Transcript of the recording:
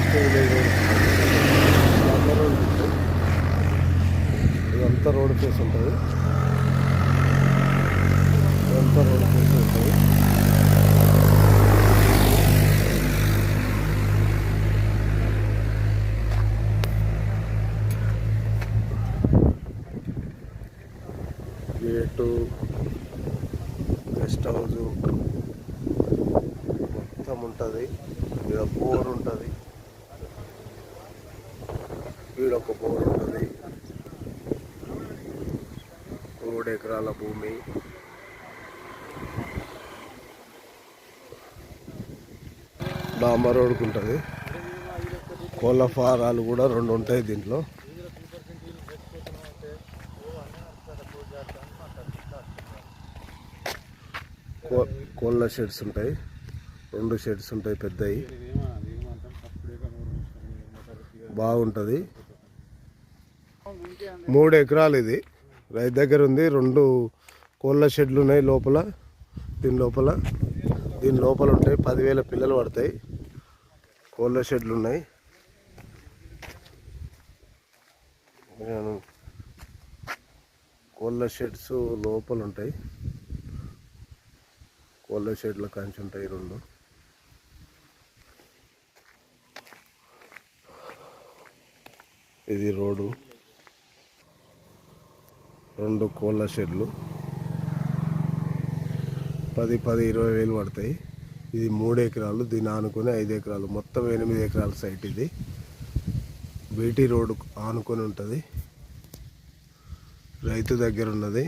Forest village road ఉంటుంది. ఇదంతా road face ఉంటుంది. ఇదంతా రోడ్ ఫేస్ ఉంటుంది. గేటు, గెస్ట్ హౌస్ మొత్తం ఉంటుంది. ఇక్కడ బోర్ ఉంటుంది. వీడొక బోర్ ఉంటుంది. 3 ఎకరాల భూమి. డాంబర్ రోడ్కు ఉంటుంది. కోళ్ళ ఫారాలు కూడా 2 ఉంటాయి దీంట్లో. కోళ్ళ షెడ్స్ ఉంటాయి. 2 షెడ్స్ ఉంటాయి పెద్దవి. బాగుంటుంది. 3 ఎకరాలు ఇది రైతు దగ్గర ఉంది. 2 కోళ్ళ షెడ్లు ఉన్నాయి లోపల. దీని లోపల ఉంటాయి. 10,000 పిల్లలు పడతాయి. కోళ్ళ షెడ్లు ఉన్నాయి. కోళ్ళ షెడ్స్ లోపల ఉంటాయి. కోళ్ళ షెడ్ల కంచి ఉంటాయి 2. ఇది రోడ్డు. 2 కోళ్ళ షెడ్లు 10-20 వేలు పడతాయి. ఇది 3 ఎకరాలు. దీన్ని ఆనుకొని 5 ఎకరాలు, మొత్తం 8 ఎకరాల సైట్. ఇది బీటీ రోడ్డు ఆనుకొని ఉంటుంది. రైతు దగ్గర ఉన్నది.